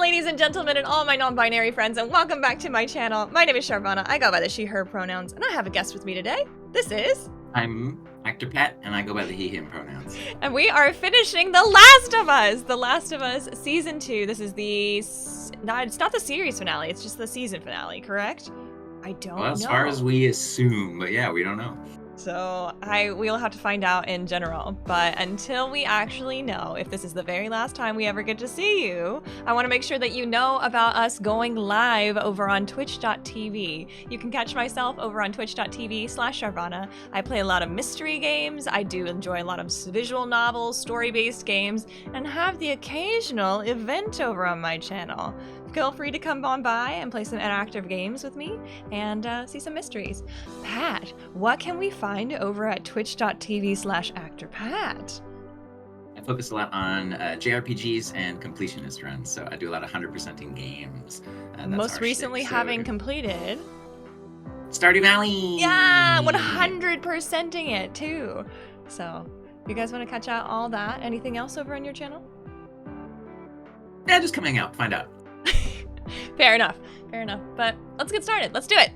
ladies and gentlemen, and all my non-binary friends, and welcome back to my channel. My name is Charvana. I go by the she, her pronouns, and I have a guest with me today. This is... I'm ACTORPAT, and I go by the he, him pronouns. And we are finishing The Last of Us! The Last of Us Season 2. This is the... No, it's not the series finale, it's just the season finale, correct? I don't know. Well, as far as we assume, but yeah, we don't know. So we'll have to find out in general, but until we actually know if this is the very last time we ever get to see you, I want to make sure that you know about us going live over on twitch.tv. You can catch myself over on twitch.tv/Charvana. I play a lot of mystery games, I do enjoy a lot of visual novels, story-based games, and have the occasional event over on my channel. Feel free to come on by and play some interactive games with me and see some mysteries. Pat, what can we find over at twitch.tv/ActorPat? I focus a lot on JRPGs and completionist runs, so I do a lot of 100%ing games. Most recently having completed... Stardew Valley! Yeah, 100%ing it too. So, you guys want to catch out all that? Anything else over on your channel? Yeah, just coming out, find out. Fair enough, but let's get started. Let's do it.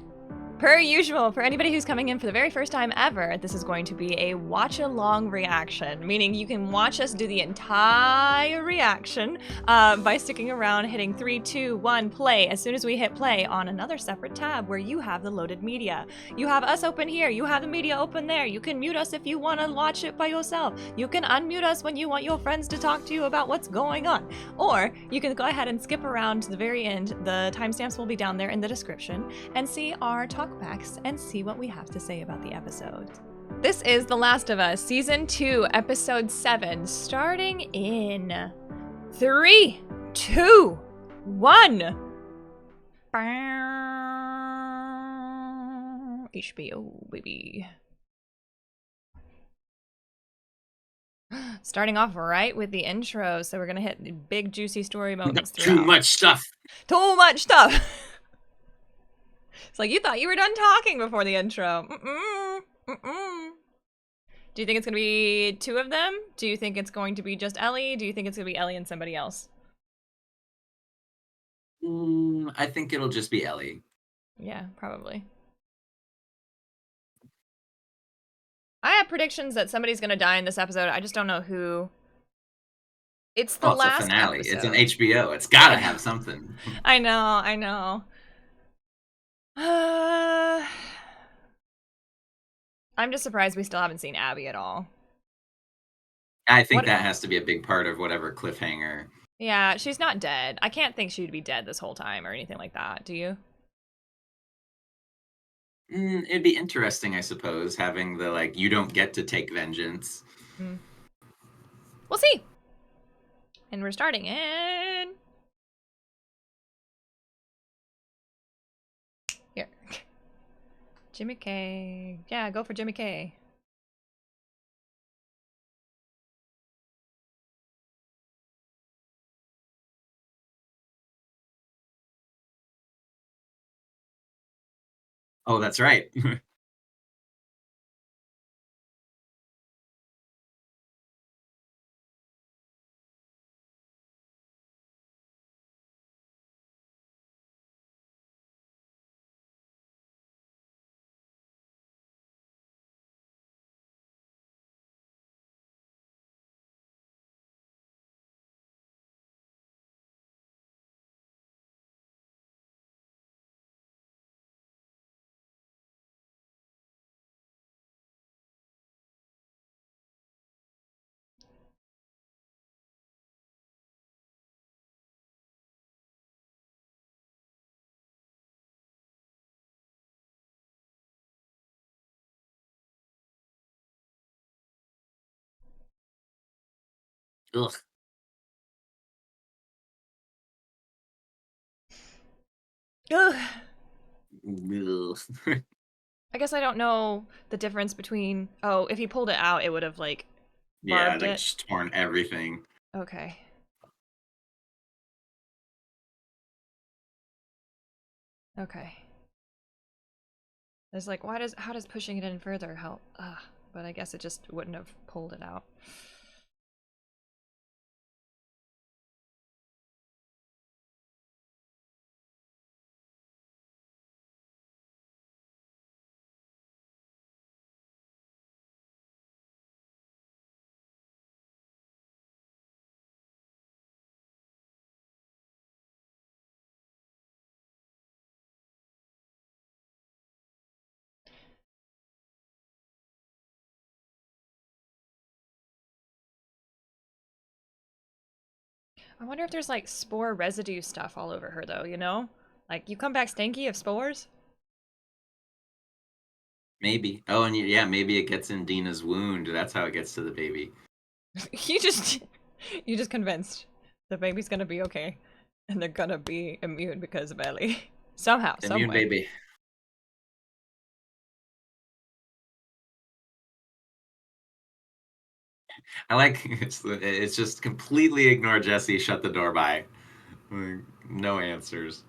Per usual, for anybody who's coming in for the very first time ever, this is going to be a watch-along reaction, meaning you can watch us do the entire reaction by sticking around, hitting 3, 2, 1, play. As soon as we hit play on another separate tab where you have the loaded media. You have us open here, you have the media open there. You can mute us if you want to watch it by yourself. You can unmute us when you want your friends to talk to you about what's going on. Or you can go ahead and skip around to the very end. The timestamps will be down there in the description, and see our talk backs and see what we have to say about the episode. This is The Last of Us, Season 2, Episode 7, starting in 3, 2, 1. HBO, baby. Starting off right with the intro, so we're gonna hit the big juicy story moments throughout. Too much stuff. Too much stuff. It's like, you thought you were done talking before the intro. Do you think it's going to be 2 of them? Do you think it's going to be just Ellie? Do you think it's going to be Ellie and somebody else? I think it'll just be Ellie. Yeah, probably. I have predictions that somebody's going to die in this episode. I just don't know who. It's the last it's a finale. episode. It's an HBO. It's got to have something. I know. I'm just surprised we still haven't seen Abby at all. I think that has to be a big part of whatever cliffhanger. Yeah, she's not dead. I can't think she'd be dead this whole time or anything like that. Do you? It'd be interesting, I suppose, having the, like, you don't get to take vengeance. We'll see. And we're starting in... Here. Jimmy K. Yeah, go for Jimmy K. Oh, that's right. Ugh. Ugh. Ugh. I guess I don't know the difference between... Oh, if he pulled it out, it would have, like, yeah, like, torn everything. Okay. Okay. It's like, how does pushing it in further help? But I guess it just wouldn't have pulled it out. I wonder if there's like spore residue stuff all over her though, you know? Like you come back stinky of spores? Maybe. Oh, and yeah, maybe it gets in Dina's wound. That's how it gets to the baby. you just you just convinced the baby's gonna be okay. And they're gonna be immune because of Ellie. Somehow, some Immune way. baby. I like it's just completely ignore Jesse, shut the door by. Like, no answers.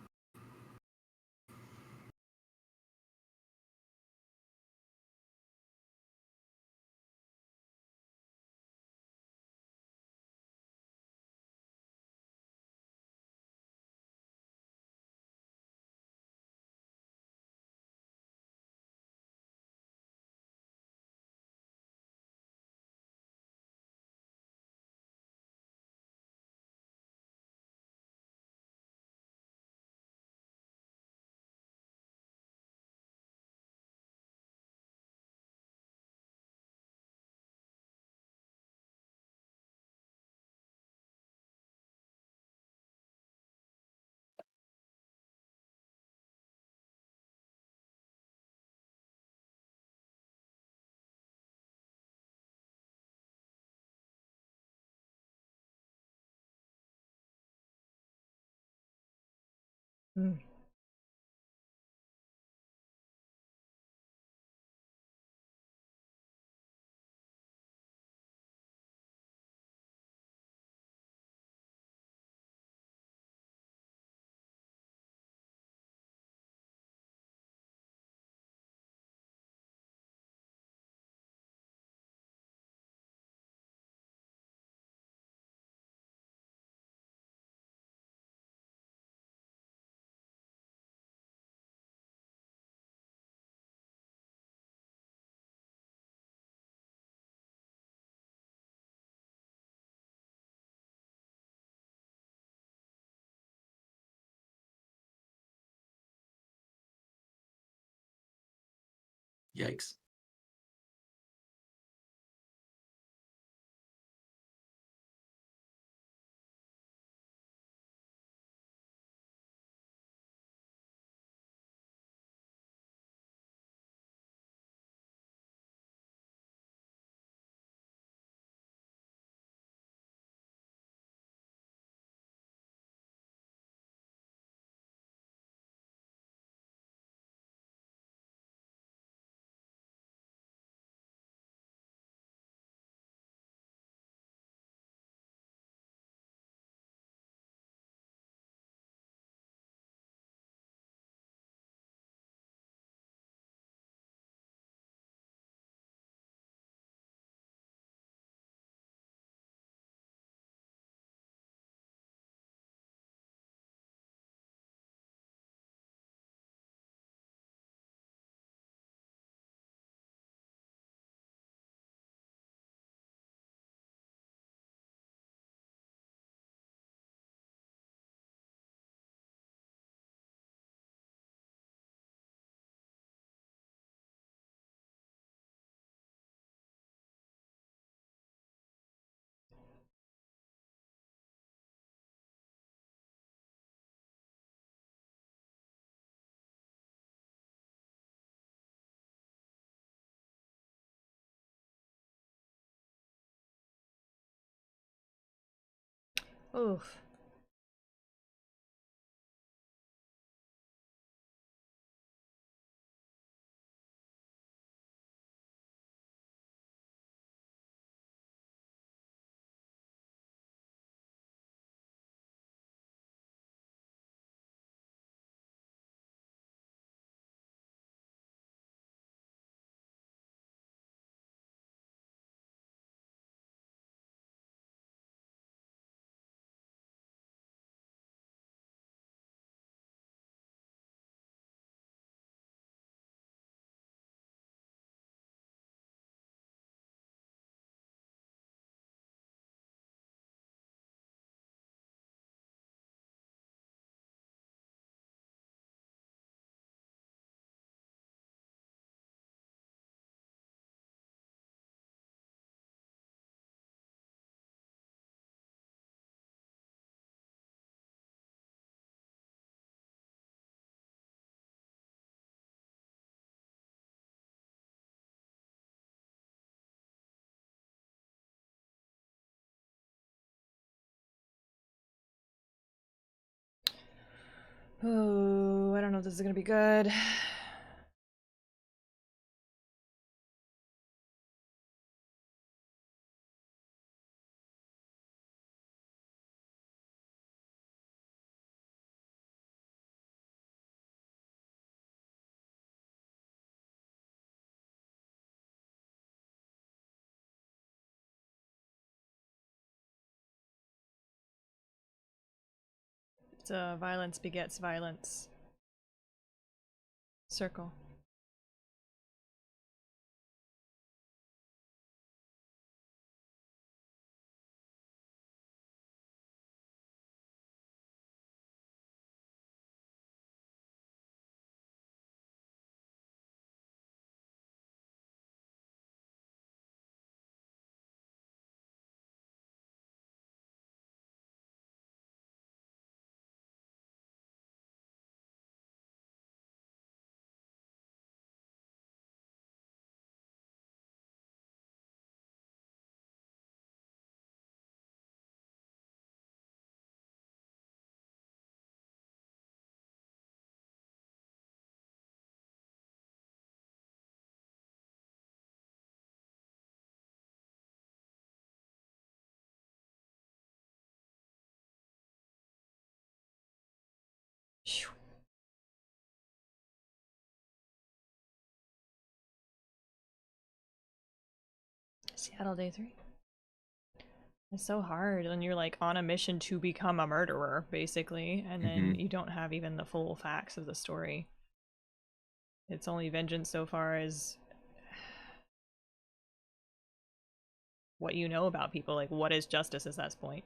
Mm. Yikes. Oof. Oh, I don't know if this is gonna be good. It's a violence begets violence. Circle. Seattle Day 3. It's so hard when you're like on a mission to become a murderer, basically, and then you don't have even the full facts of the story. It's only vengeance so far as what you know about people. Like, what is justice at that point?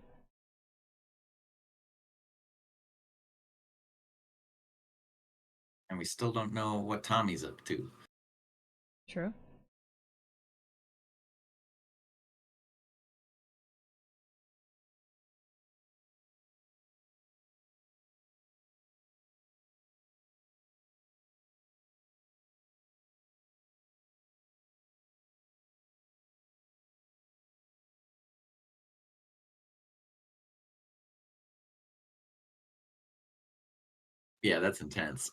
And we still don't know what Tommy's up to. True. Yeah, that's intense.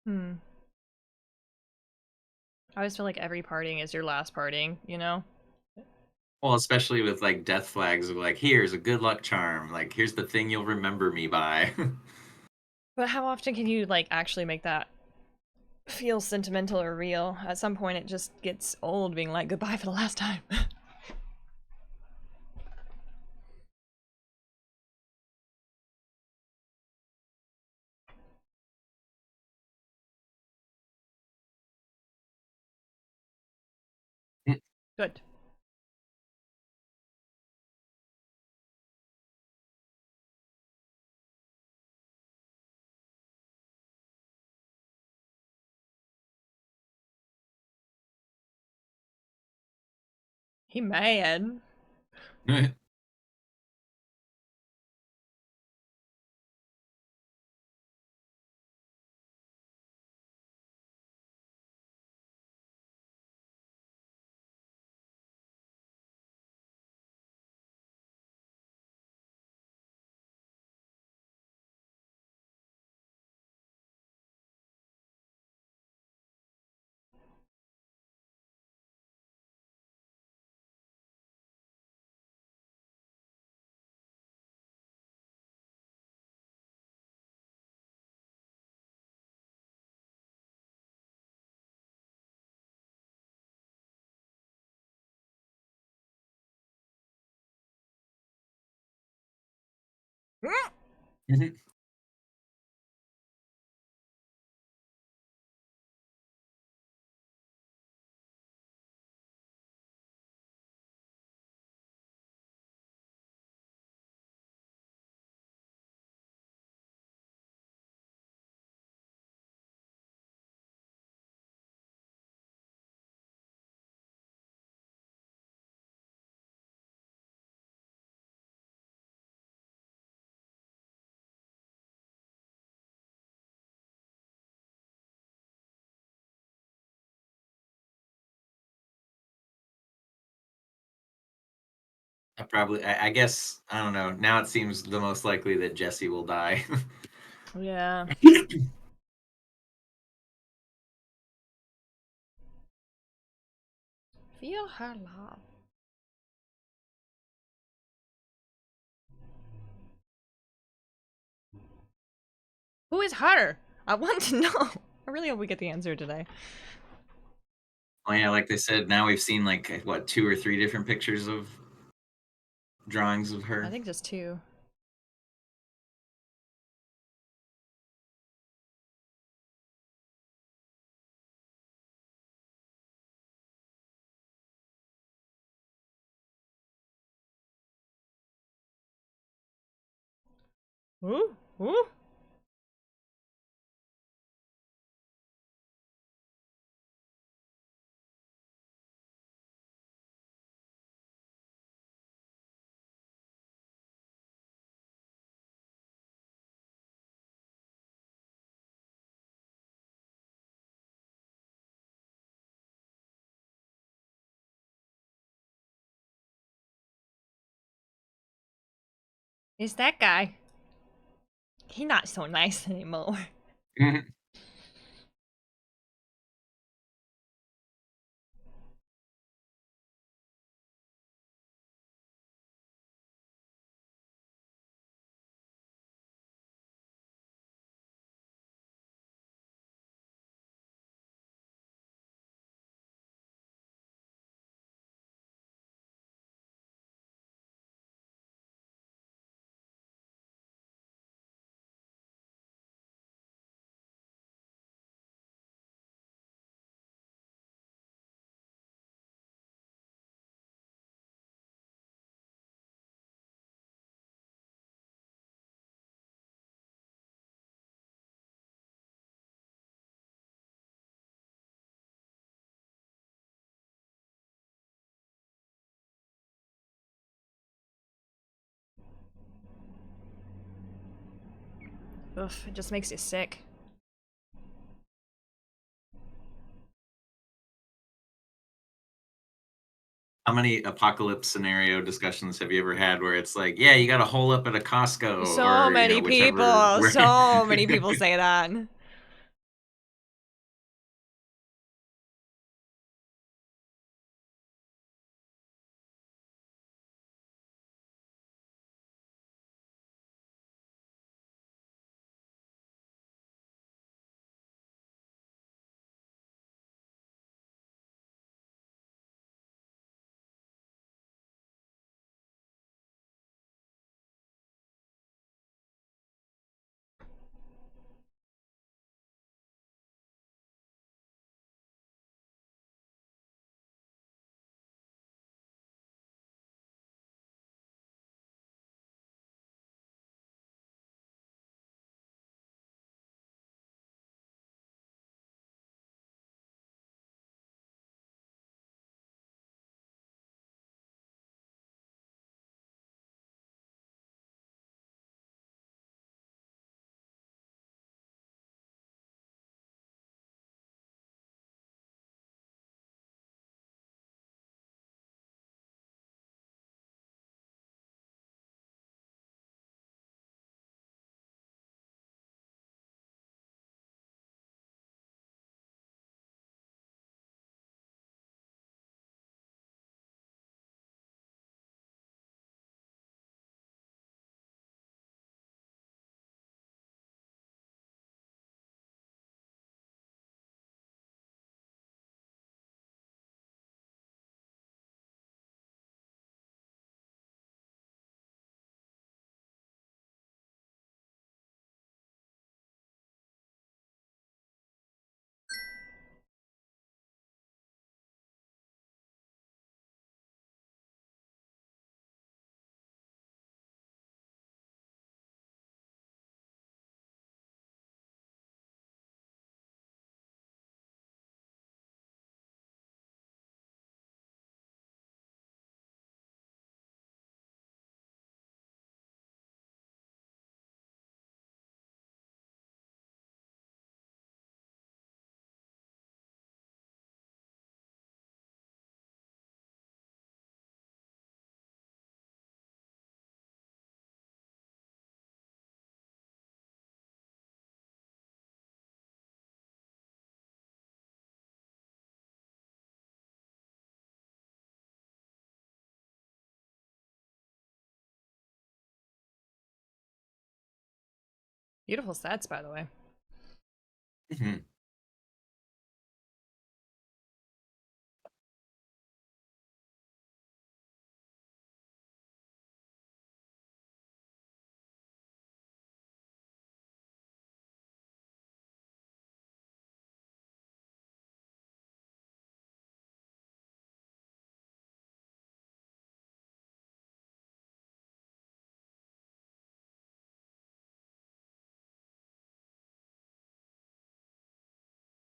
Hmm. I always feel like every parting is your last parting, you know? Well, especially with like death flags of like, here's a good luck charm. Like, here's the thing you'll remember me by. But how often can you like actually make that feel sentimental or real? At some point it just gets old being like goodbye for the last time. Good. He mad. Mhm. I guess, I don't know. Now it seems the most likely that Jesse will die. Yeah. Feel her love. Who is her? I want to know. I really hope we get the answer today. Oh yeah, like they said, now we've seen like what, 2 or 3 different pictures of drawings of her. I think just 2. Ooh, ooh. It's that guy. He's not so nice anymore. Ugh, it just makes you sick. How many apocalypse scenario discussions have you ever had where it's like, yeah, you got to hole up at a Costco So or, many whichever. people. So many people say that. Beautiful sets, by the way. Mhm.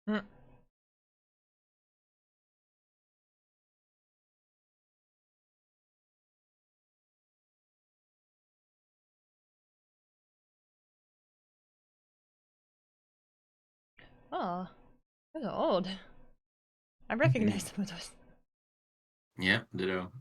Mm. Oh, those are old. I recognize some of those. Yeah, ditto.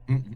Mhm.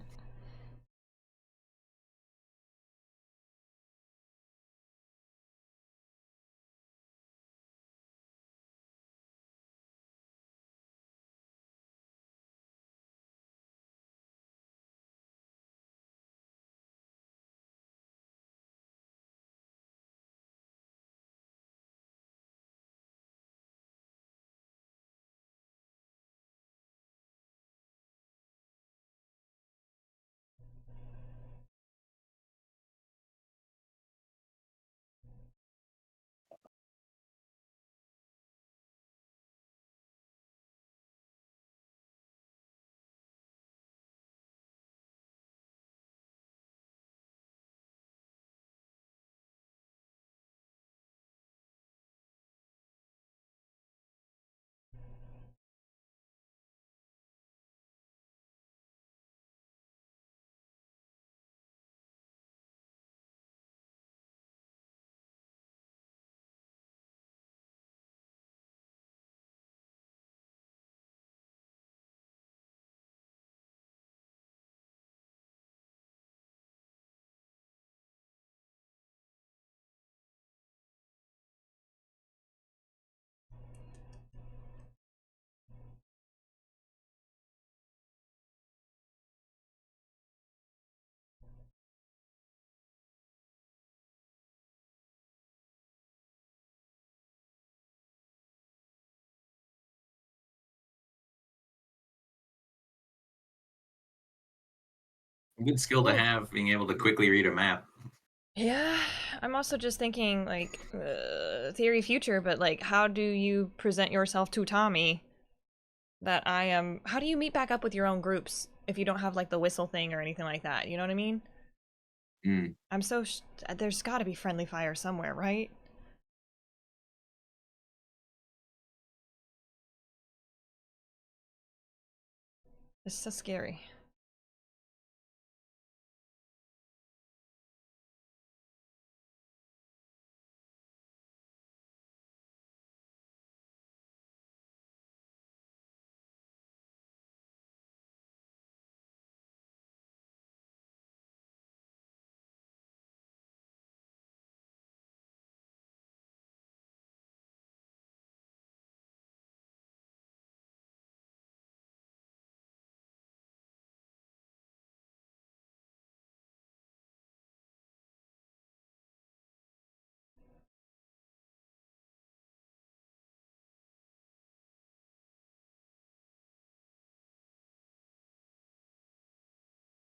Good skill to Ooh. have, being able to quickly read a map. Yeah, I'm also just thinking like theory future, but like how do you present yourself to Tommy that I am how do you meet back up with your own groups if you don't have like the whistle thing or anything like that? You know what I mean? Mm. I'm so there's got to be friendly fire somewhere, right? It's so scary.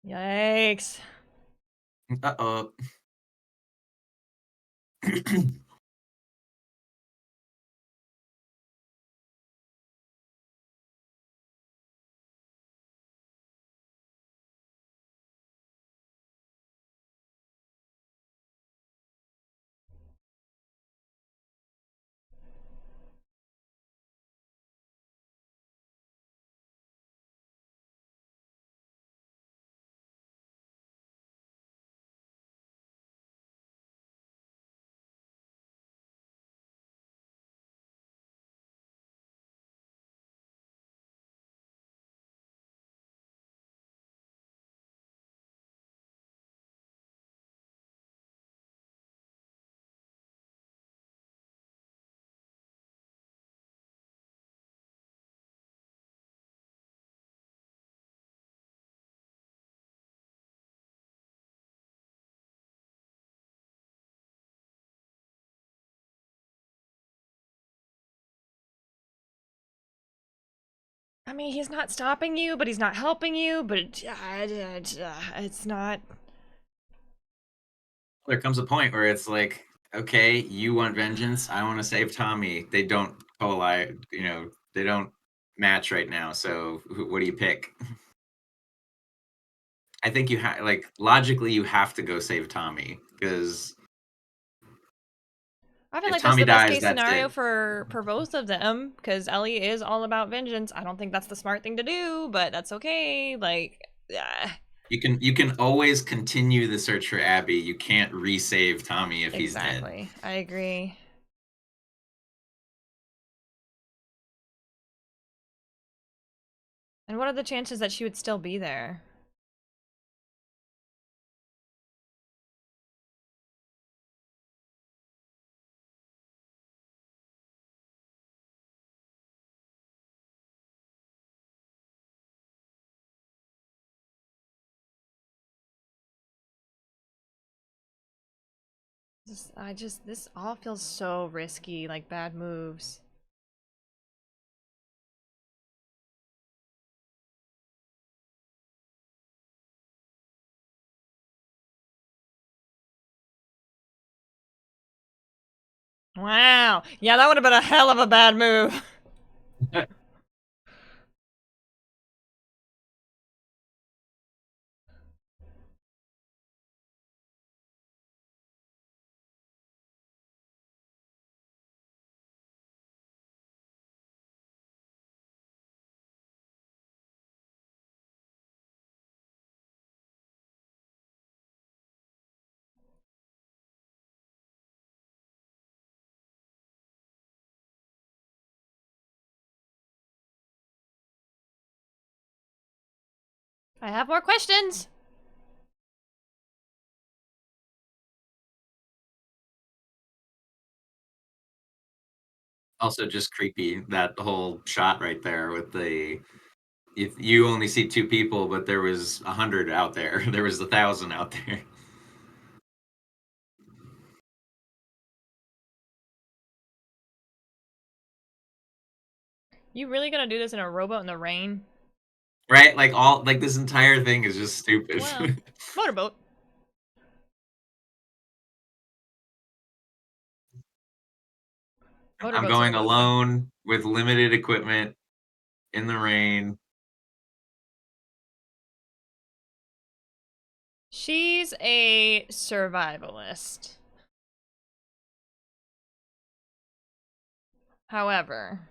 Yikes. Uh-oh. I mean, he's not stopping you, but he's not helping you, but it's not. There comes a point where it's like, okay, you want vengeance, I want to save Tommy. They don't collide, they don't match right now. So what do you pick? I think you have like logically you have to go save Tommy because I feel if like that's Tommy the best dies, case that's scenario it. for both of them, because Ellie is all about vengeance. I don't think that's the smart thing to do, but that's okay. Like, You can always continue the search for Abby. You can't resave Tommy if he's dead. exactly. I agree. And what are the chances that she would still be there? This all feels so risky, like bad moves. Wow. Yeah, that would have been a hell of a bad move. I have more questions. Also, just creepy that whole shot right there with the you only see two people, but there was 100 out there. There was 1,000 out there. You really gonna do this in a rowboat in the rain? Right? Like this entire thing is just stupid. Well, motorboat. I'm Motorboats in a going rowboat. alone with limited equipment in the rain. She's a survivalist. However,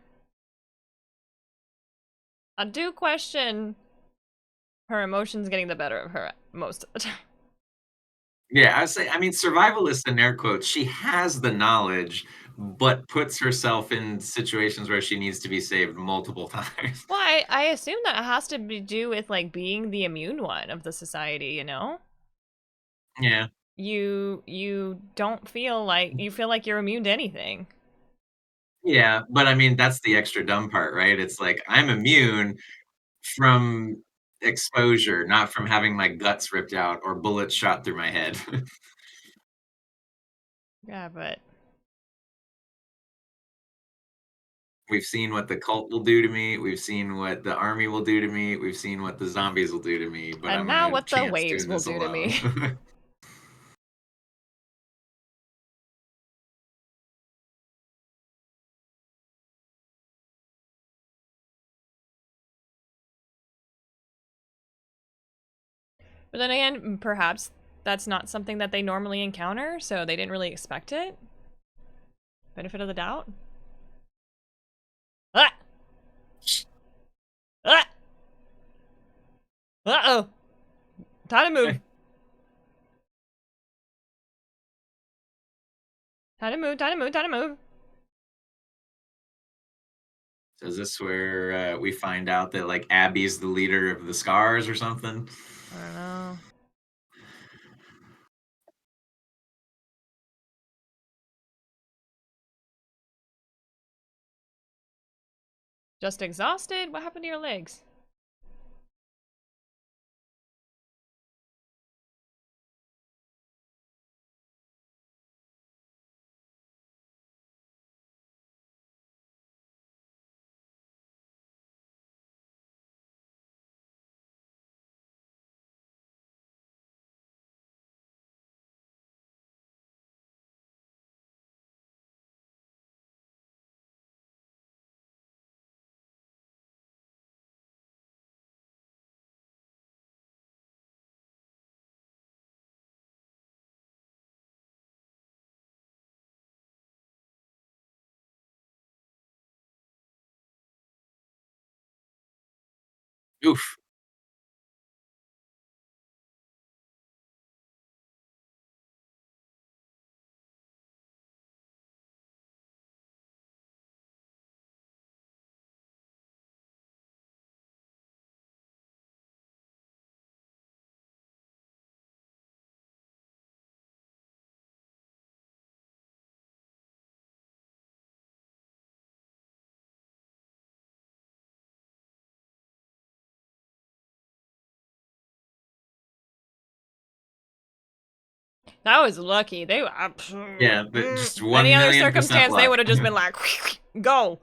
I do question her emotions getting the better of her most of the time. Yeah, I would say, I mean, survivalist in air quotes, she has the knowledge, but puts herself in situations where she needs to be saved multiple times. Well, I assume that has to be do with like being the immune one of the society, you know? Yeah. You don't feel like you feel like you're immune to anything. Yeah, but I mean, that's the extra dumb part, right? It's like, I'm immune from exposure, not from having my guts ripped out or bullets shot through my head. Yeah, but We've seen what the cult will do to me. We've seen what the army will do to me. We've seen what the zombies will do to me. But And I'm now gonna what the chance waves doing will this do to alone. me. But then again, perhaps that's not something that they normally encounter, so they didn't really expect it. Benefit of the doubt. Ah! Ah! Uh-oh! Time to move. Time to move, time to move, time to move. So is this where we find out that like Abby's the leader of the Scars or something? I don't know. Just exhausted? What happened to your legs? Oof. That was lucky. They Yeah, but just any other 1,000,000% circumstance, they luck. would have just been like, go.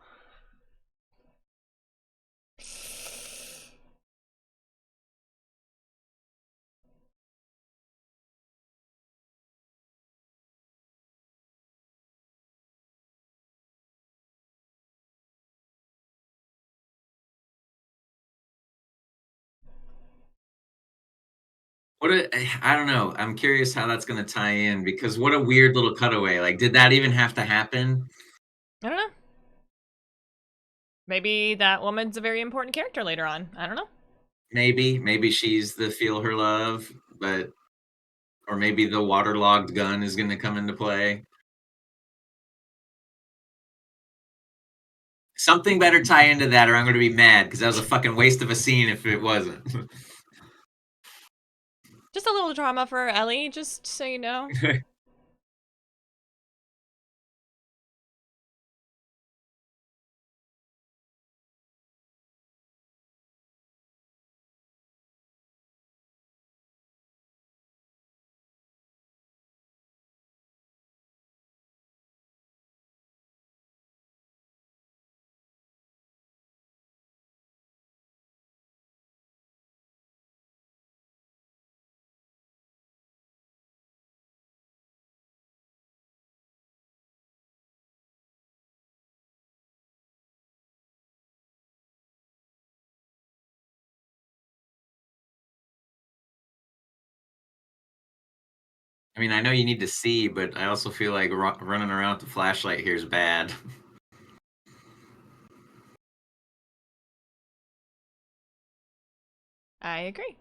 I don't know. I'm curious how that's gonna tie in because what a weird little cutaway. Like, did that even have to happen? I don't know. Maybe that woman's a very important character later on. I don't know. Maybe she's the feel her love, but or maybe the waterlogged gun is gonna come into play. Something better tie into that, or I'm gonna be mad because that was a fucking waste of a scene if it wasn't. Just a little drama for Ellie, just so you know. I mean, I know you need to see, but I also feel like running around with the flashlight here is bad. I agree.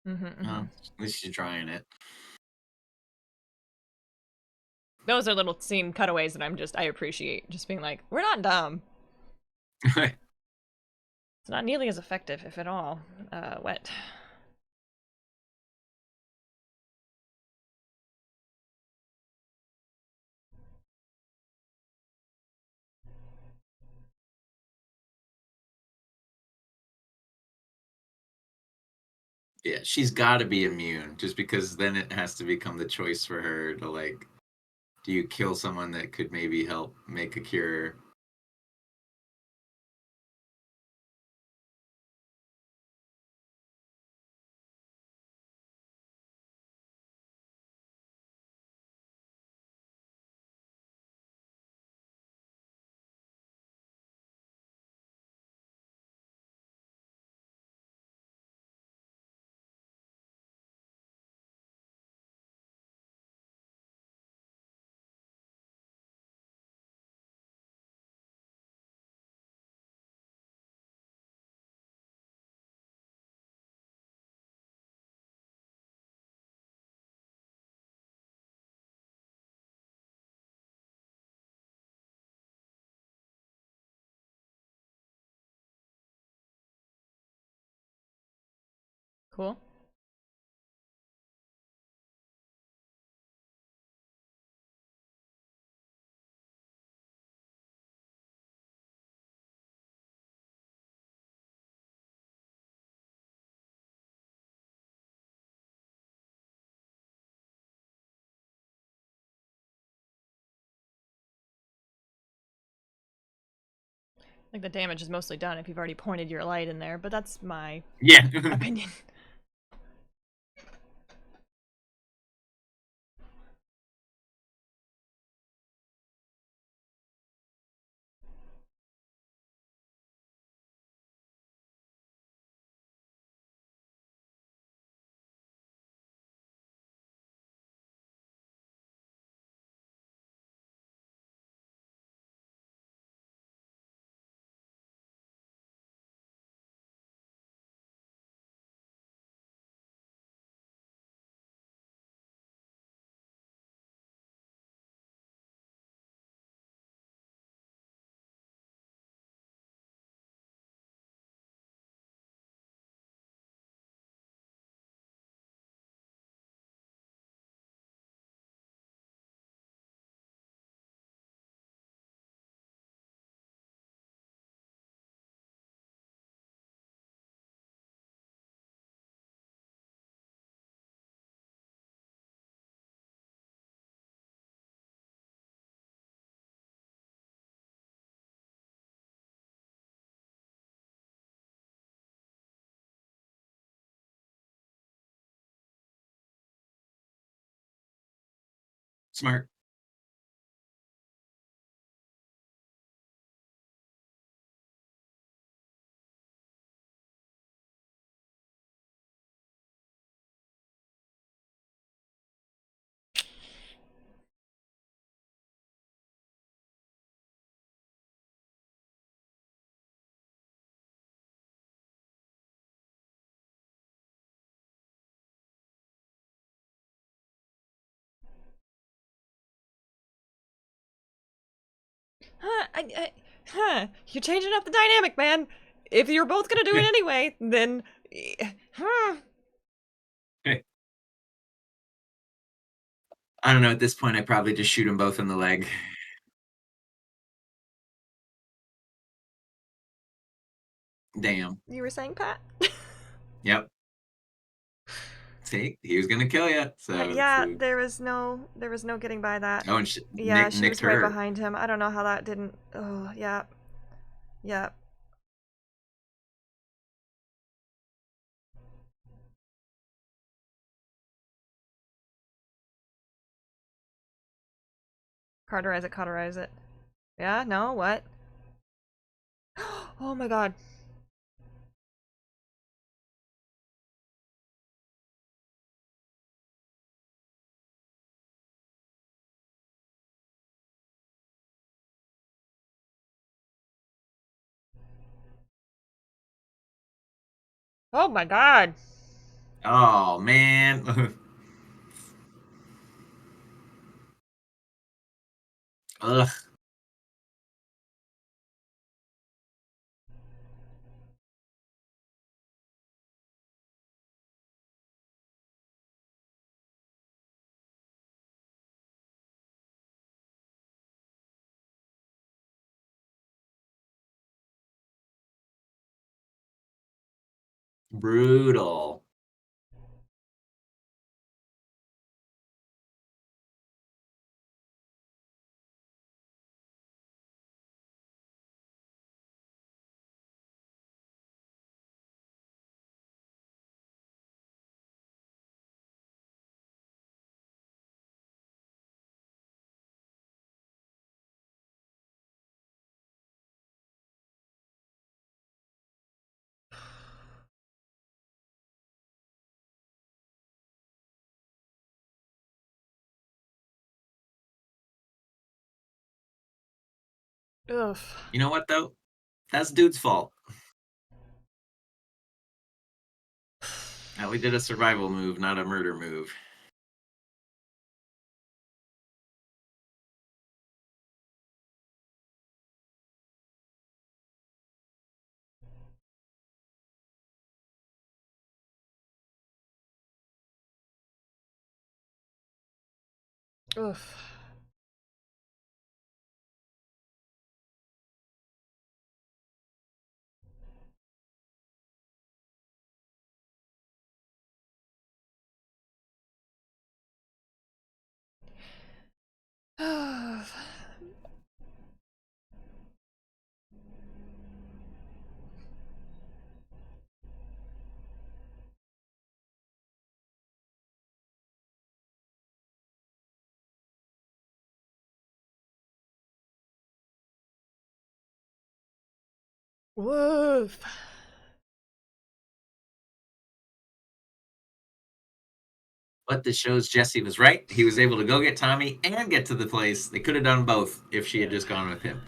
Mm-hmm, mm-hmm. At least you're trying it. Those are little scene cutaways that I appreciate. Just being like, we're not dumb. It's not nearly as effective, if at all. Wet. Yeah, she's got to be immune, just because then it has to become the choice for her to like, do you kill someone that could maybe help make a cure? Cool. Like the damage is mostly done if you've already pointed your light in there, but that's my Yeah. opinion. Smart. You're changing up the dynamic, man. If you're both gonna do it anyway, then. I don't know. At this point, I probably just shoot them both in the leg. Damn. You were saying, Pat? Yep. See, he was gonna kill you. Yeah, there was no getting by that. Oh, and Yeah, she nicked was right her. behind him. I don't know how that didn't. Oh, yeah, yeah. Cauterize it, cauterize it. Yeah, no, what? Oh my god. Oh my god. Oh man. Ugh. Brutal. Ugh. You know what though? That's dude's fault. We did a survival move, not a murder move. Ugh. Woof. But this shows Jesse was right. He was able to go get Tommy and get to the place. They could have done both if she had just gone with him.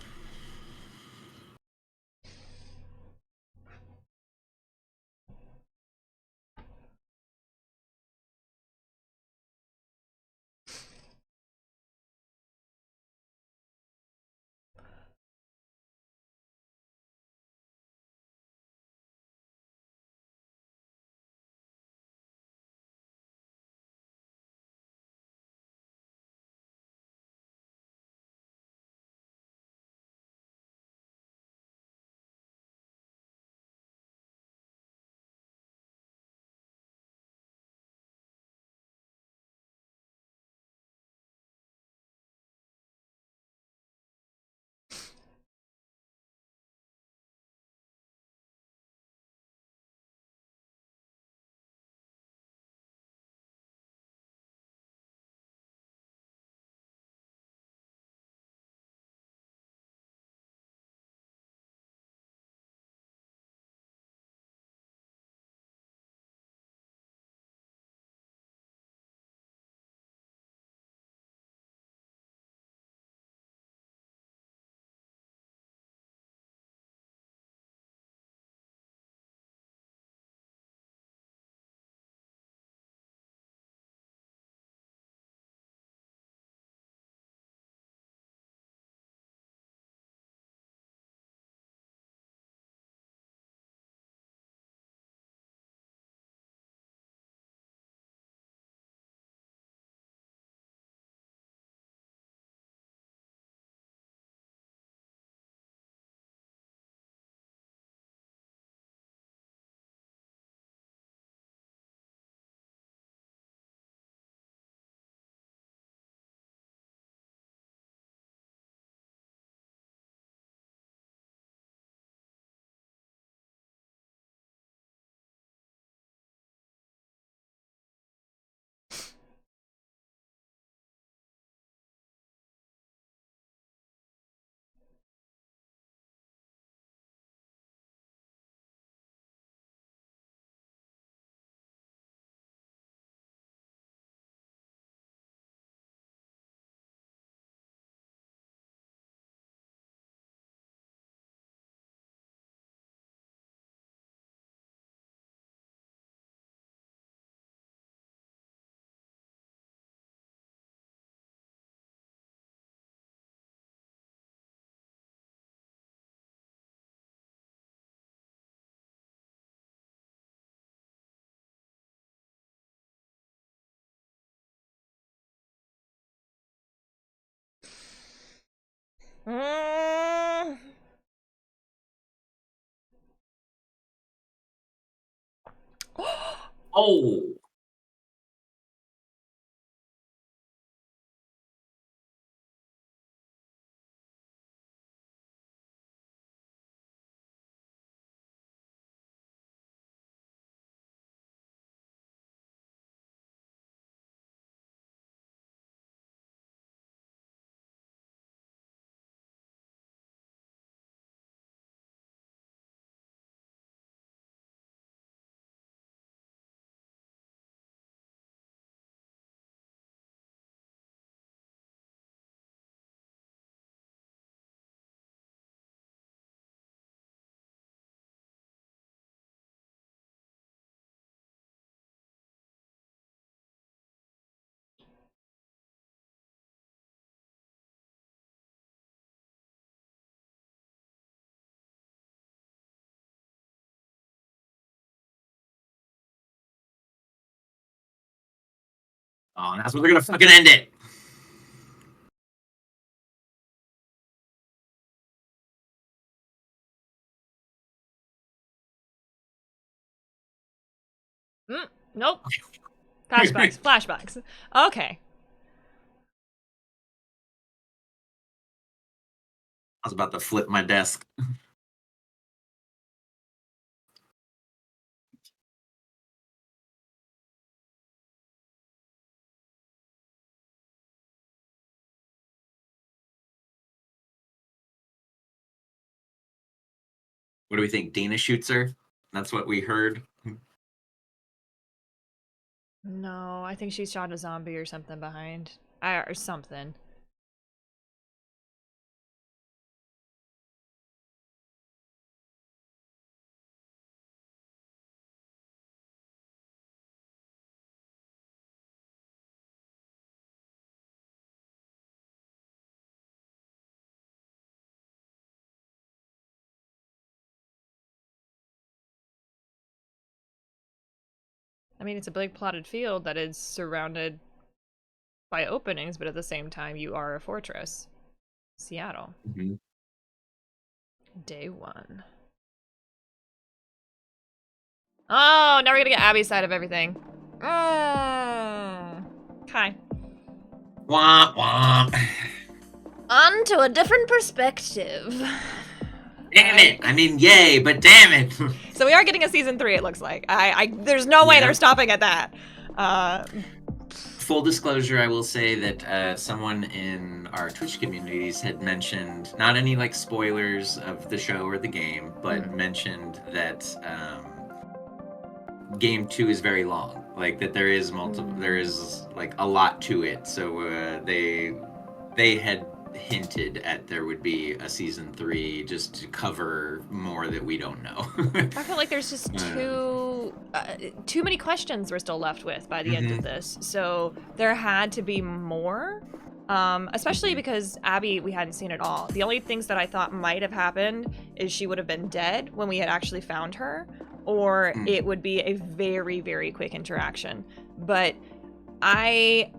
Mm. Oh, oh, that's where they're gonna fucking end it. Nope. Flashbacks. Flashbacks. Okay. I was about to flip my desk. What do we think? Dina shoots her? That's what we heard. No, I think she shot a zombie or something behind. Or something. I mean, it's a big plotted field that is surrounded by openings, but at the same time, you are a fortress. Seattle. Mhm. Day 1. Oh, now we're gonna get Abby's side of everything. Okay. Womp womp. On to a different perspective. Damn it! I mean, yay, but damn it! So we are getting a season 3, it looks like. There's no way they're stopping at that. Full disclosure, I will say that someone in our Twitch communities had mentioned, not any like spoilers of the show or the game, but mentioned that game 2 is very long. Like that there is there is like a lot to it. So they had hinted at there would be a season 3 just to cover more that we don't know. I feel like there's just too many questions we're still left with by the end of this. So there had to be more, especially because Abby, we hadn't seen at all. The only things that I thought might have happened is she would have been dead when we had actually found her, or it would be a very, very quick interaction. But I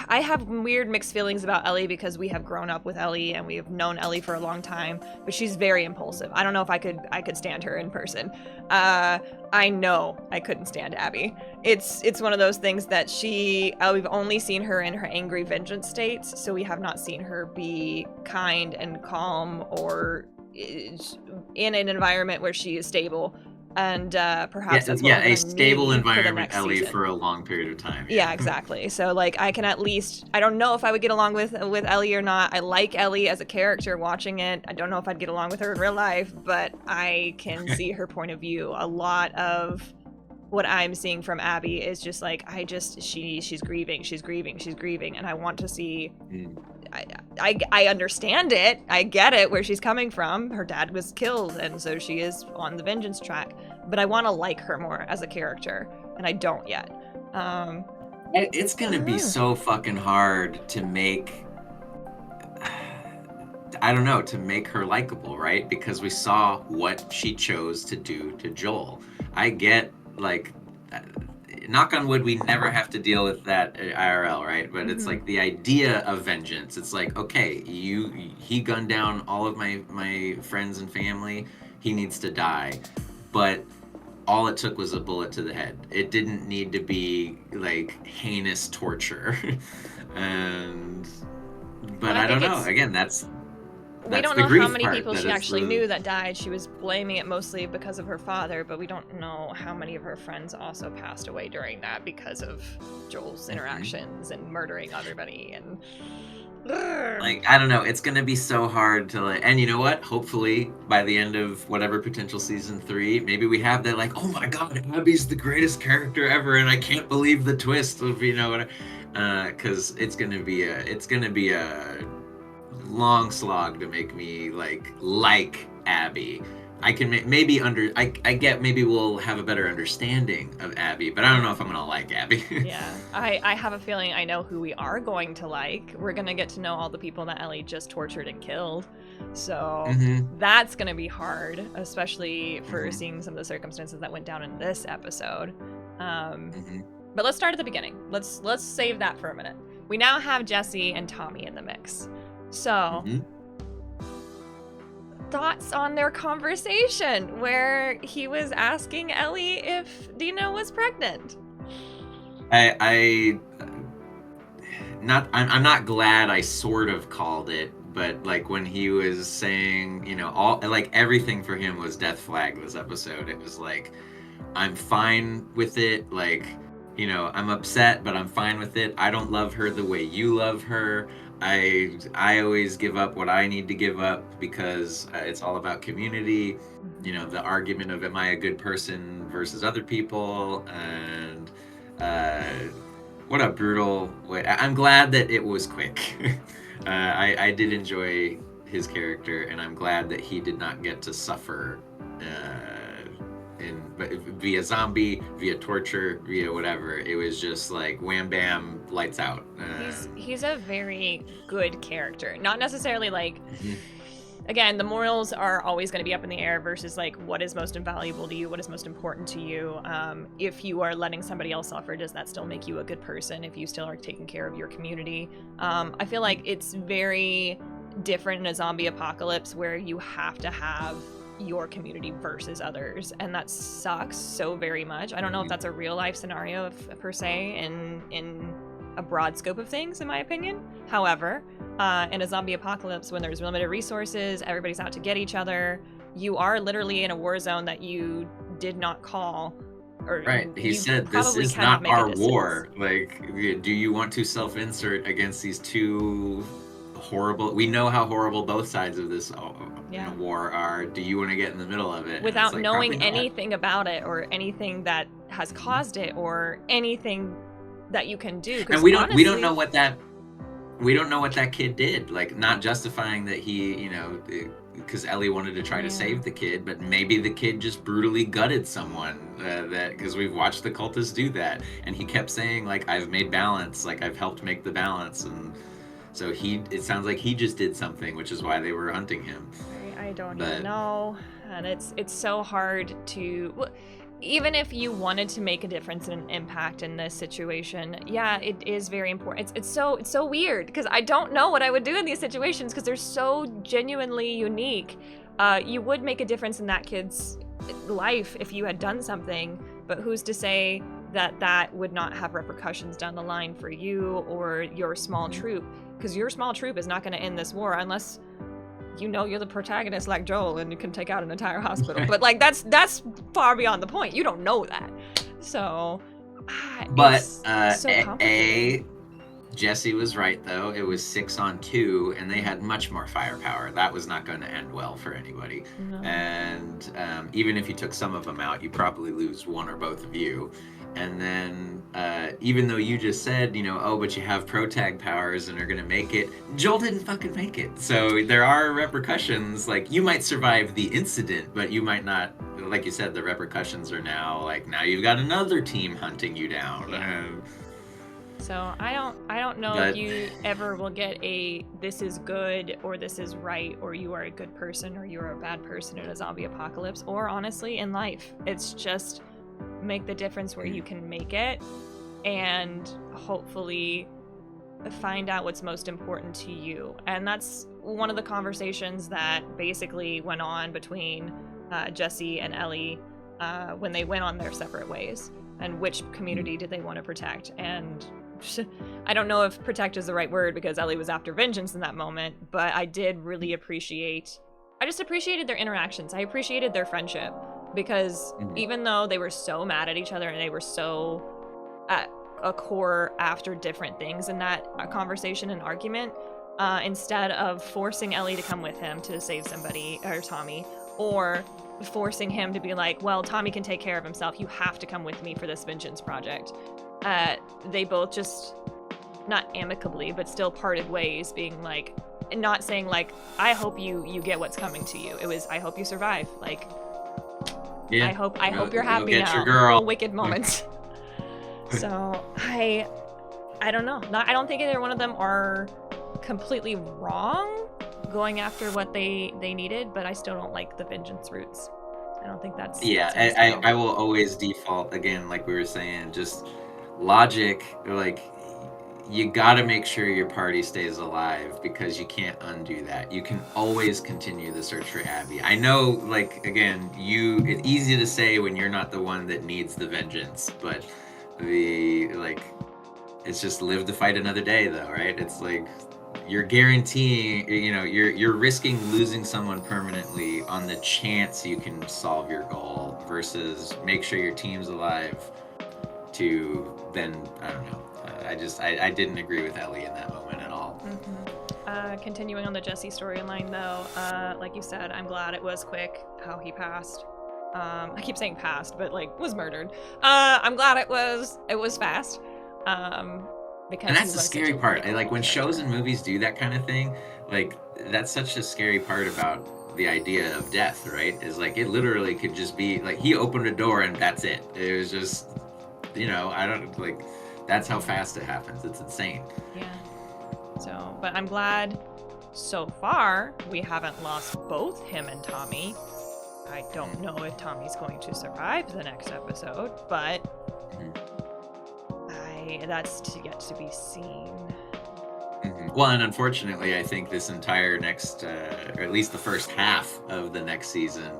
have weird mixed feelings about Ellie because we have grown up with Ellie and we have known Ellie for a long time, but she's very impulsive. I don't know if I could stand her in person. I know I couldn't stand Abby. It's one of those things that we've only seen her in her angry vengeance states, so we have not seen her be kind and calm or in an environment where she is stable. And perhaps that's what we're a gonna stable need environment for the next Ellie season. for a long period of time. Yeah, exactly. So like I can at least, I don't know if I would get along with Ellie or not. I like Ellie as a character watching it. I don't know if I'd get along with her in real life, but I can see her point of view. A lot of what I'm seeing from Abby is just like she's grieving, and I want to see. I understand it. I get it where she's coming from. Her dad was killed, and so she is on the vengeance track. But I want to like her more as a character, and I don't yet. It's gonna be so fucking hard to make. I don't know, to make her likable, right? Because we saw what she chose to do to Joel. I get, like, knock on wood, we never have to deal with that IRL, right? But it's like the idea of vengeance. It's like, okay, he gunned down all of my friends and family. He needs to die. But all it took was a bullet to the head. It didn't need to be like heinous torture. But I don't know. Again, that's we don't the know grief how many part, people that she is actually the- knew that died. She was blaming it mostly because of her father, but we don't know how many of her friends also passed away during that because of Joel's interactions and murdering everybody. And like, I don't know, it's gonna be so hard to like, and you know what, hopefully by the end of whatever potential season 3, maybe we have that like, oh my god, Abby's the greatest character ever and I can't believe the twist of, you know, because it's gonna be a long slog to make me like Abby. I can maybe I get maybe we'll have a better understanding of Abby, but I don't know if I'm gonna like Abby. Yeah, I have a feeling I know who we are going to like. We're gonna get to know all the people that Ellie just tortured and killed. So that's gonna be hard, especially for seeing some of the circumstances that went down in this episode. But let's start at the beginning. Let's save that for a minute. We now have Jesse and Tommy in the mix. So, thoughts on their conversation where he was asking Ellie if Dina was pregnant? I'm not glad I sort of called it, but like when he was saying, you know, all like everything for him was death flag this episode. It was like, I'm fine with it, like, you know, I'm upset, but I'm fine with it. I don't love her the way you love her. I always give up what I need to give up because it's all about community. You know, the argument of am I a good person versus other people, and what a brutal way. I'm glad that it was quick. I did enjoy his character, and I'm glad that he did not get to suffer via zombie, via torture, via whatever. It was just like wham bam, lights out. He's a very good character. Not necessarily like, again, the morals are always going to be up in the air versus like what is most invaluable to you, what is most important to you. If you are letting somebody else suffer, does that still make you a good person if you still are taking care of your community? I feel like it's very different in a zombie apocalypse where you have to have your community versus others, and that sucks so very much. I don't know if that's a real life scenario per se in a broad scope of things, in my opinion. However, in a zombie apocalypse, when there's limited resources, everybody's out to get each other, you are literally in a war zone that you did not call. Right, he said this is not our war. Like, do you want to self-insert against these two horrible, we know how horrible both sides of this war are. Do you want to get in the middle of it without like, knowing anything about it or anything that has caused it or anything that you can do? And we don't know what that kid did. Like, not justifying that he, you know, because Ellie wanted to try to save the kid, but maybe the kid just brutally gutted someone. Because we've watched the cultists do that, and he kept saying like, I've made balance, like I've helped make the balance, and so it sounds like he just did something, which is why they were hunting him. I don't even know, and it's so hard to, even if you wanted to make a difference and an impact in this situation, yeah, it is very important. It's so weird because I don't know what I would do in these situations because they're so genuinely unique. You would make a difference in that kid's life if you had done something, but who's to say that would not have repercussions down the line for you or your small troop? Because your small troop is not going to end this war unless you know you're the protagonist like Joel and you can take out an entire hospital. But like that's far beyond the point. You don't know that. So but so complicated. Jesse was right though. It was 6-on-2 and they had much more firepower. That was not going to end well for anybody. No. And even if you took some of them out, you probably lose one or both of you. And then, even though you just said, you know, oh, but you have protag powers and are gonna make it, Joel didn't fucking make it. So there are repercussions. Like, you might survive the incident, but you might not. Like you said, the repercussions are now like you've got another team hunting you down. Yeah. So I don't know if you ever will get a this is good or this is right or you are a good person or you are a bad person in a zombie apocalypse or honestly in life. It's just make the difference where you can make it, and hopefully find out what's most important to you. And that's one of the conversations that basically went on between Jesse and Ellie when they went on their separate ways, and which community did they want to protect. And I don't know if protect is the right word, because Ellie was after vengeance in that moment, but I did really appreciated their interactions. I appreciated their friendship, because even though they were so mad at each other and they were so at a core after different things in that conversation and argument, instead of forcing Ellie to come with him to save somebody, or Tommy, or forcing him to be like, well, Tommy can take care of himself, you have to come with me for this vengeance project, they both just, not amicably, but still parted ways, being like, not saying like, I hope you get what's coming to you. It was, I hope you survive. Like, I hope you're happy get now. Your girl. Wicked moments. So I don't know. I don't think either one of them are completely wrong going after what they needed, but I still don't like the vengeance roots. I don't think that's I will always default, again, like we were saying, just logic. Like, you gotta make sure your party stays alive, because you can't undo that. You can always continue the search for Abby. I know, like, again, it's easy to say when you're not the one that needs the vengeance, but it's just live to fight another day, though, right? It's like, you're guaranteeing, you're risking losing someone permanently on the chance you can solve your goal, versus make sure your team's alive to then, I don't know. I didn't agree with Ellie in that moment at all. Continuing on the Jesse storyline, though, like you said, I'm glad it was quick how he passed. I keep saying passed, but like was murdered. I'm glad it was fast. Because, and that's the scary part. I like when shows and movies do that kind of thing. Like, that's such a scary part about the idea of death, right? Is like, it literally could just be like, he opened a door and that's it. It was just, I don't, like, that's how fast it happens. It's insane. Yeah. So, but I'm glad so far we haven't lost both him and Tommy. I don't know if Tommy's going to survive the next episode, but that's yet to be seen. Well, and unfortunately, I think this entire next, or at least the first half of the next season,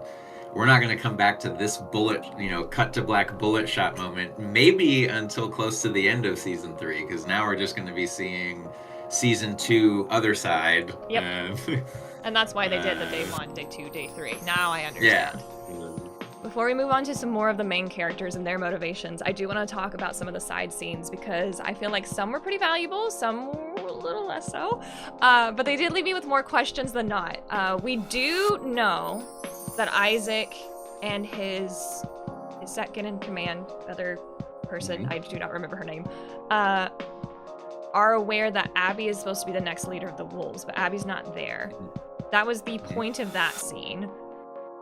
we're not going to come back to this bullet, cut to black bullet shot moment, maybe until close to the end of season 3, because now we're just going to be seeing season 2 other side. Yep. And that's why they did the day 1, day 2, day 3. Now I understand. Yeah. Before we move on to some more of the main characters and their motivations, I do want to talk about some of the side scenes, because I feel like some were pretty valuable, some were a little less so. But they did leave me with more questions than not. We do know that Isaac and his second in command, other person, I do not remember her name, are aware that Abby is supposed to be the next leader of the Wolves, but Abby's not there. That was the point of that scene.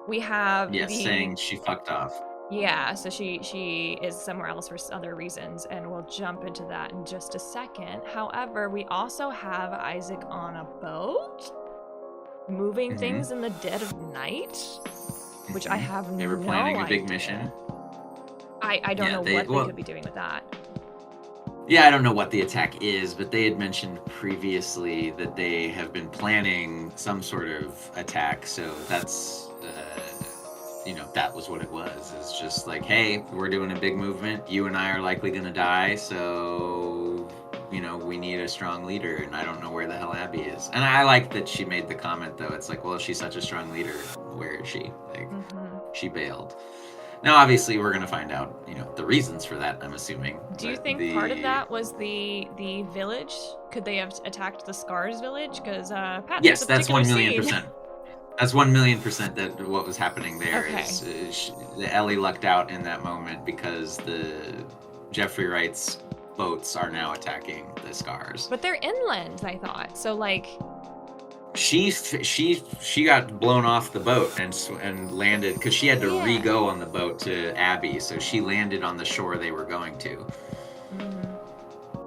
We have saying she fucked off. Yeah, so she is somewhere else for other reasons, and we'll jump into that in just a second. However, we also have Isaac on a boat, moving things in the dead of night, which I have no idea. They were planning a big mission. I don't know what they could be doing with that. Yeah, I don't know what the attack is, but they had mentioned previously that they have been planning some sort of attack, so that's... that was what it was. It's just like, hey, we're doing a big movement. You and I are likely going to die, so, we need a strong leader, and I don't know where the hell Abby is. And I like that she made the comment, though. It's like, well, if she's such a strong leader, where is she? Like, she bailed. Now, obviously, we're going to find out, the reasons for that, I'm assuming. Do you think part of that was the village? Could they have attacked the Scars village? Because, yes, that's 1,000,000%. That's 1,000,000% that what was happening there is Ellie lucked out in that moment, because the Jeffrey Wright's boats are now attacking the Scars. But they're inland, I thought. So like, she got blown off the boat and landed, because she had to re-go on the boat to Abby, so she landed on the shore they were going to.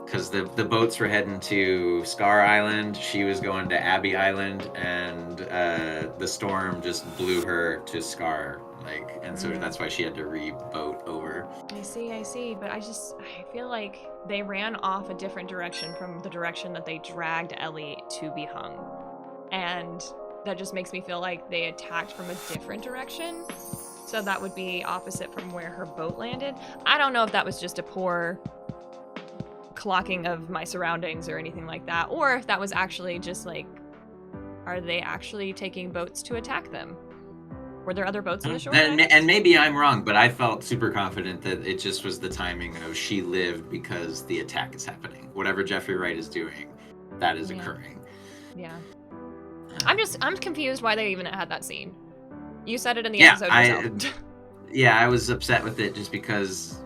Because the boats were heading to Scar Island, she was going to Abbey Island, and the storm just blew her to Scar like, and so that's why she had to re-boat over. I see, but I feel like they ran off a different direction from the direction that they dragged Ellie to be hung. And that just makes me feel like they attacked from a different direction. So that would be opposite from where her boat landed. I don't know if that was just a poor clocking of my surroundings or anything like that, or if that was actually just like, are they actually taking boats to attack them? Were there other boats on the shore? And maybe I'm wrong, but I felt super confident that it just was the timing of she lived because the attack is happening. Whatever Jeffrey Wright is doing, that is occurring. Yeah. I'm confused why they even had that scene. You said it in the episode yourself. I was upset with it just because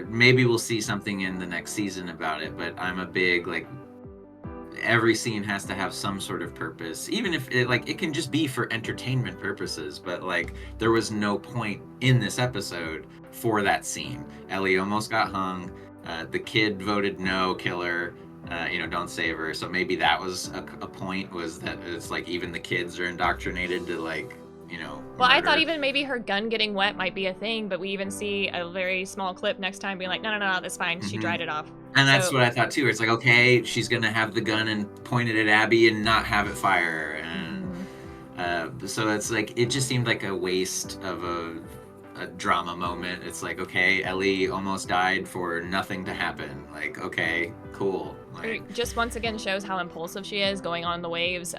maybe we'll see something in the next season about it, but I'm a big, like, every scene has to have some sort of purpose, even if it can just be for entertainment purposes, but like there was no point in this episode for that scene. Ellie almost got hung, the kid voted no, kill her, don't save her, so maybe that was a point, was that it's like even the kids are indoctrinated to like, well, murder. I thought even maybe her gun getting wet might be a thing, but we even see a very small clip next time being like, no, that's fine, she dried it off. And that's what I thought too. It's like, okay, she's gonna have the gun and point it at Abby and not have it fire, and so it's like, it just seemed like a waste of a drama moment. It's like, okay, Ellie almost died for nothing to happen. Like, okay, cool. Like, it just once again shows how impulsive she is, going on the waves.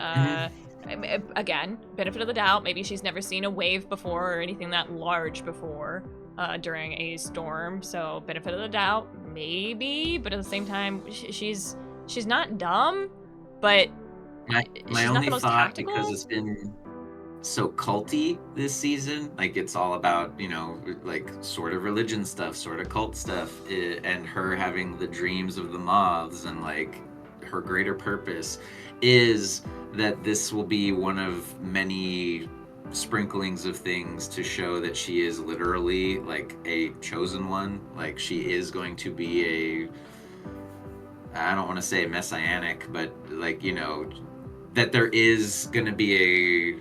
Again, benefit of the doubt. Maybe she's never seen a wave before or anything that large before during a storm. So benefit of the doubt, maybe. But at the same time, she's not dumb, but my only thought, tactical. Because it's been so culty this season, like it's all about, like sort of religion stuff, sort of cult stuff, and her having the dreams of the moths, and like her greater purpose is that this will be one of many sprinklings of things to show that she is literally like a chosen one. Like she is going to be I don't want to say messianic, but like, that there is going to be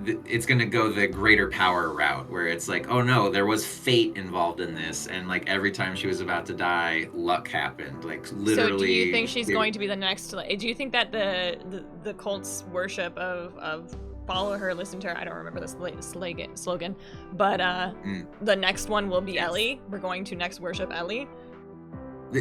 it's going to go the greater power route, where it's like, oh no, there was fate involved in this, and like every time she was about to die, luck happened, like literally. So do you think she's going to be the next, do you think that the cult's worship of follow her, listen to her, I don't remember the slogan, but the next one will be Ellie? We're going to next worship Ellie?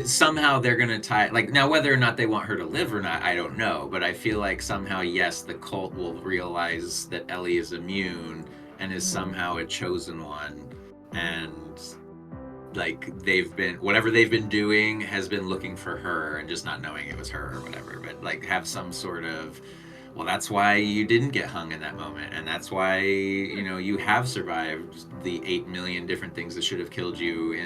Somehow they're gonna tie, like, now whether or not they want her to live or not, I don't know, but I feel like somehow, yes, the cult will realize that Ellie is immune and is somehow a chosen one, and like whatever they've been doing has been looking for her and just not knowing it was her or whatever, but like have some sort of, well, that's why you didn't get hung in that moment, and that's why you have survived the 8 million different things that should have killed you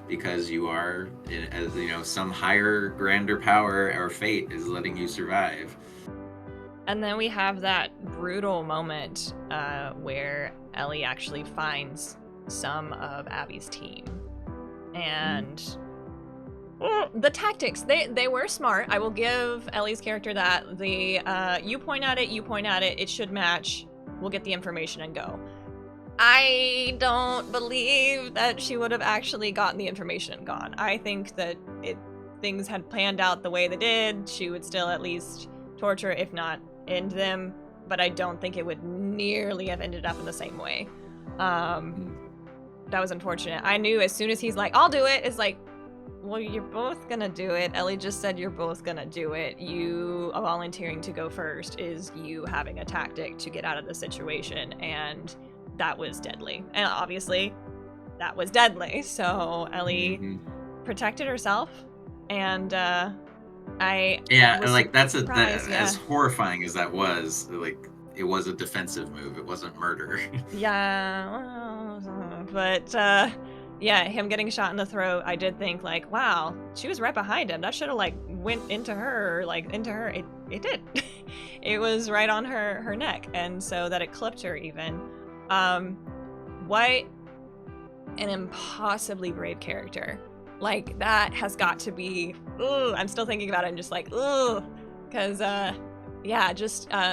because you are, as some higher, grander power or fate is letting you survive. And then we have that brutal moment where Ellie actually finds some of Abby's team. And the tactics, they were smart. I will give Ellie's character that. You point at it, it should match, we'll get the information and go. I don't believe that she would have actually gotten the information and gone. I think that if things had planned out the way they did, she would still at least torture, if not end them, but I don't think it would nearly have ended up in the same way. That was unfortunate. I knew as soon as he's like, I'll do it, it's like, well, you're both gonna do it. Ellie just said you're both gonna do it. You volunteering to go first is you having a tactic to get out of the situation, and that was deadly. And obviously, that was deadly. So Ellie protected herself, and and like that's as horrifying as that was. Like, it was a defensive move. It wasn't murder. Him getting shot in the throat, I did think like, wow, she was right behind him. That should have like went into her, It did. It was right on her neck, and so that it clipped her even. What an impossibly brave character. Like, that has got to be, I'm still thinking about it and just like, because,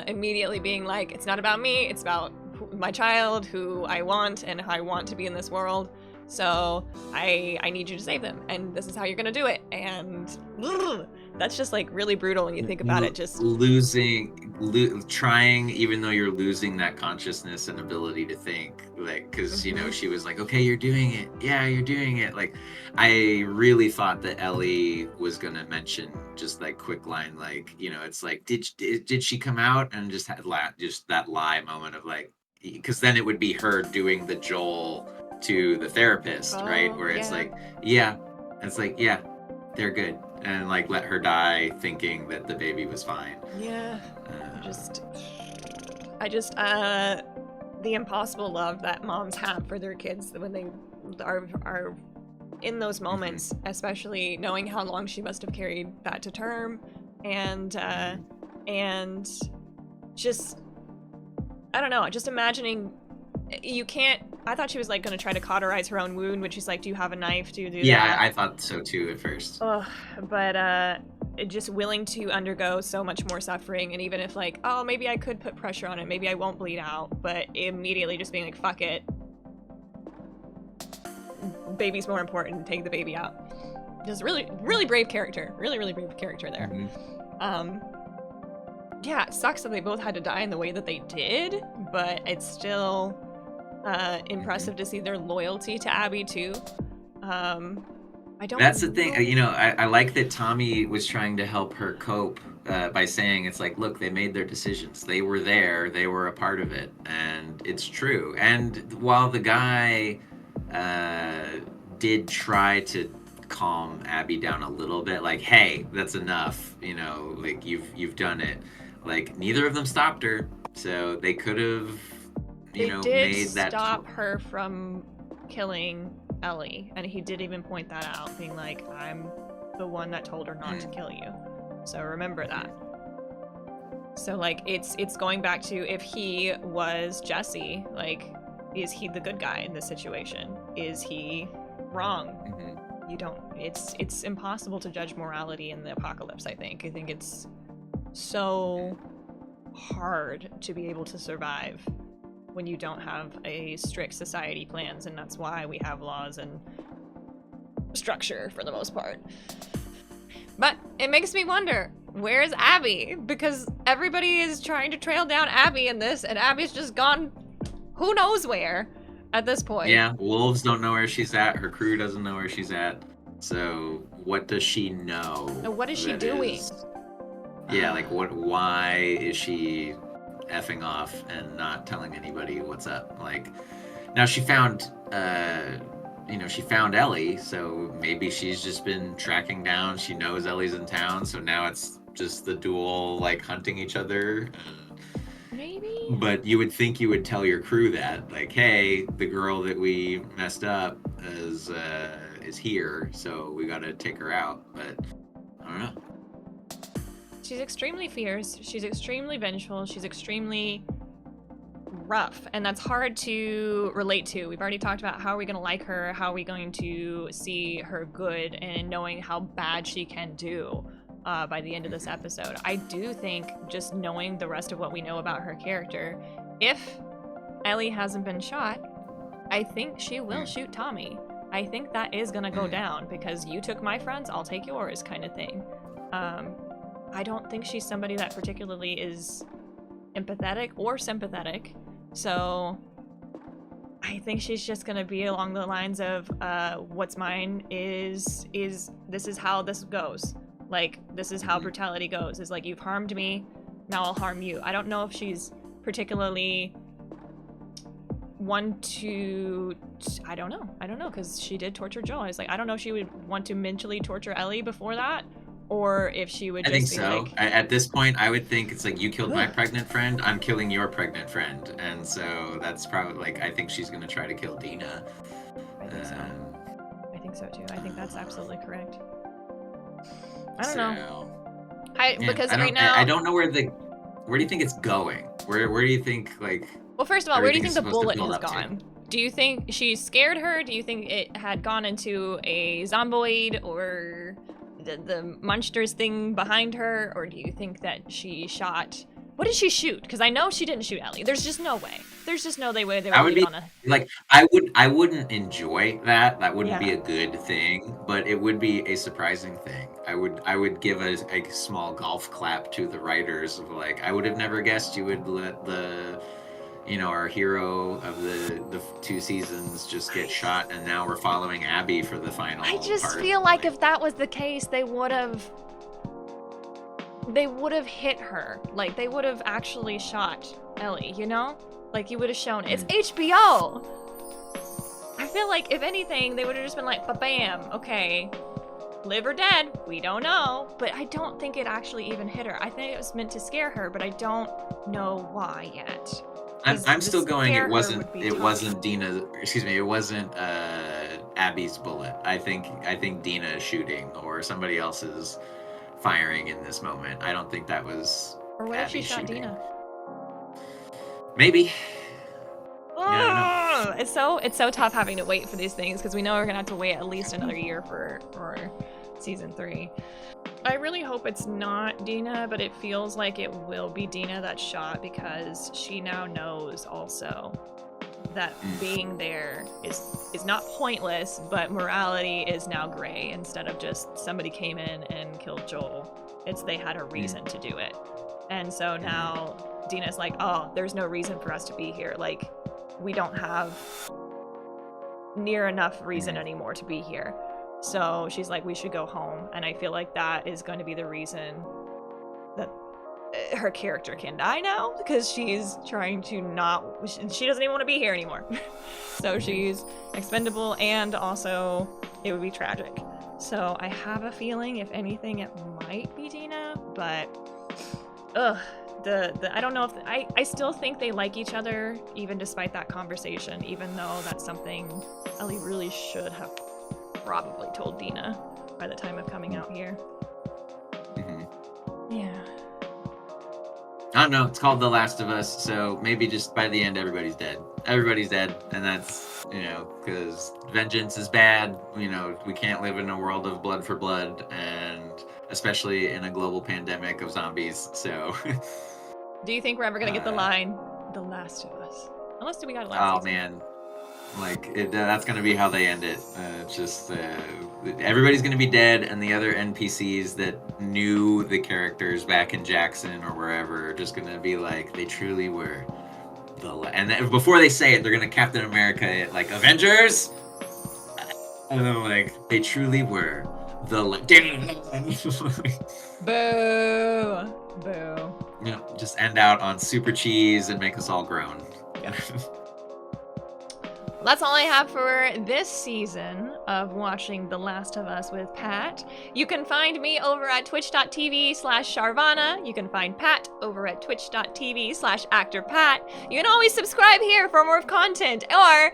immediately being like, it's not about me, it's about my child who I want and I want to be in this world. So I need you to save them, and this is how you're gonna do it. And that's just like really brutal when you think about it. Just trying, even though you're losing that consciousness and ability to think, like, because you know, she was like, okay, you're doing it, yeah, you're doing it. Like, I really thought that Ellie was gonna mention just like quick line, like, you know, it's like, did she come out, and just had just that lie moment of like, because then it would be her doing the Joel to the therapist, right? Where it's like, yeah, it's like, yeah, they're good, and like let her die thinking that the baby was fine. Yeah. I just the impossible love that moms have for their kids when they are in those moments, especially knowing how long she must have carried that to term, and just, I don't know, just imagining, you can't, I thought she was like going to try to cauterize her own wound, which she's like, do you have a knife? Do you do yeah, that? I thought so too at first. But just willing to undergo so much more suffering, and even if like, oh, maybe I could put pressure on it, maybe I won't bleed out, but immediately just being like, fuck it. Baby's more important, take the baby out. Just really, really brave character. Really, really brave character there. Yeah, it sucks that they both had to die in the way that they did, but it's still impressive to see their loyalty to Abby too. That's the thing, you know, I like that Tommy was trying to help her cope by saying, it's like, look, they made their decisions. They were there, they were a part of it, and it's true. And while the guy did try to calm Abby down a little bit, like, hey, that's enough, you know, like, you've done it. Like, neither of them stopped her, so they could have, you know, made that. They did stop her from killing Ellie, and he did even point that out, being like, I'm the one that told her not to kill you, so remember that. So like, it's going back to, if he was Jesse, like, is he the good guy in this situation? Is he wrong? You don't, it's impossible to judge morality in the apocalypse. I think it's so hard to be able to survive when you don't have a strict society plans, and that's why we have laws and structure for the most part. But it makes me wonder, where's Abby? Because everybody is trying to trail down Abby in this, and Abby's just gone who knows where at this point. Yeah, wolves don't know where she's at, her crew doesn't know where she's at, so what does she know? And what is she doing? Yeah, like, why is she effing off and not telling anybody what's up? Like, now she found, you know, she found Ellie, so maybe she's just been tracking down, she knows Ellie's in town, so now it's just the duel, like, hunting each other. Maybe? But you would think you would tell your crew that, like, hey, the girl that we messed up is here, so we gotta take her out, but I don't know. She's extremely fierce, she's extremely vengeful, she's extremely rough, and that's hard to relate to. We've already talked about how are we going to like her, how are we going to see her good, and knowing how bad she can do by the end of this episode. I do think, just knowing the rest of what we know about her character, if Ellie hasn't been shot, I think she will shoot Tommy. I think that is going to go down, because you took my friends, I'll take yours kind of thing. I don't think she's somebody that particularly is empathetic or sympathetic, so I think she's just gonna be along the lines of what's mine is this is how this goes, like, this is how brutality goes, is like, you've harmed me, now I'll harm you. I don't know if she's particularly one to, I don't know, because she did torture Joel. I was like, I don't know if she would want to mentally torture Ellie before that, or if she would just be like... I think so. At this point, I would think it's like, you killed my pregnant friend, I'm killing your pregnant friend. And so that's probably, like, I think she's going to try to kill Dina. I think so. I think so, too. I think that's absolutely correct. I don't know. Because right now... I don't know where do you think it's going? Where do you think, like... Well, first of all, where do you think the bullet has gone? Do you think she scared her? Do you think it had gone into a zomboid, or... the monsters thing behind her, or do you think that she shot What did she shoot? Because I know she didn't shoot Ellie. There's just no way. There's just no way they I would would leave be on a... like, I wouldn't enjoy that. That wouldn't be a good thing, but it would be a surprising thing. I would give a small golf clap to the writers of like, I would have never guessed you would let the, you know, our hero of the 2 seasons just get shot, and now we're following Abby for the final. I just part. feel like if that was the case, they would have hit her. Like, they would have actually shot Ellie, you know? Like, you would have shown it. It's HBO! I feel like, if anything, they would have just been like, ba-bam, okay. Live or dead, we don't know. But I don't think it actually even hit her. I think it was meant to scare her, but I don't know why yet. I'm still going, it wasn't Abby's bullet. I think Dina is shooting, or somebody else is firing in this moment. I don't think that was Or what Abby if she shot shooting. Dina? Maybe. Oh, it's so tough having to wait for these things, because we know we're gonna have to wait at least another year for season 3. I really hope it's not Dina, but it feels like it will be Dina that's shot, because she now knows also that being there is not pointless, but morality is now gray. Instead of just somebody came in and killed Joel, it's they had a reason to do it. And so now Dina's like, oh, there's no reason for us to be here. Like, we don't have near enough reason anymore to be here. So she's like, we should go home. And I feel like that is going to be the reason that her character can die now, because she's trying to not, she doesn't even want to be here anymore. So she's expendable, and also it would be tragic. So I have a feeling, if anything, it might be Dina, but I don't know if I still think they like each other, even despite that conversation, even though that's something Ellie really should have probably told Dina by the time of coming out here. Yeah. I don't know. It's called The Last of Us, so maybe just by the end, everybody's dead. Everybody's dead, and that's, you know, because vengeance is bad. You know, we can't live in a world of blood for blood, and especially in a global pandemic of zombies, so... Do you think we're ever going to get the line, The Last of Us? Unless we got it last season. Man. Like, that's going to be how they end it. Just, everybody's going to be dead, and the other NPCs that knew the characters back in Jackson or wherever are just going to be like, they truly were and then before they say it, they're going to Captain America it, like, Avengers? And then, like, they truly were Boo! Boo. Yeah, just end out on super cheese and make us all groan. Yeah. That's all I have for this season of watching The Last of Us with Pat. You can find me over at twitch.tv/Charvana. You can find Pat over at twitch.tv/ActorPat. You can always subscribe here for more content, or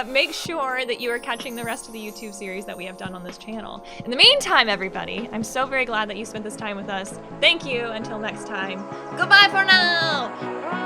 make sure that you are catching the rest of the YouTube series that we have done on this channel. In the meantime, everybody, I'm so very glad that you spent this time with us. Thank you. Until next time, goodbye for now!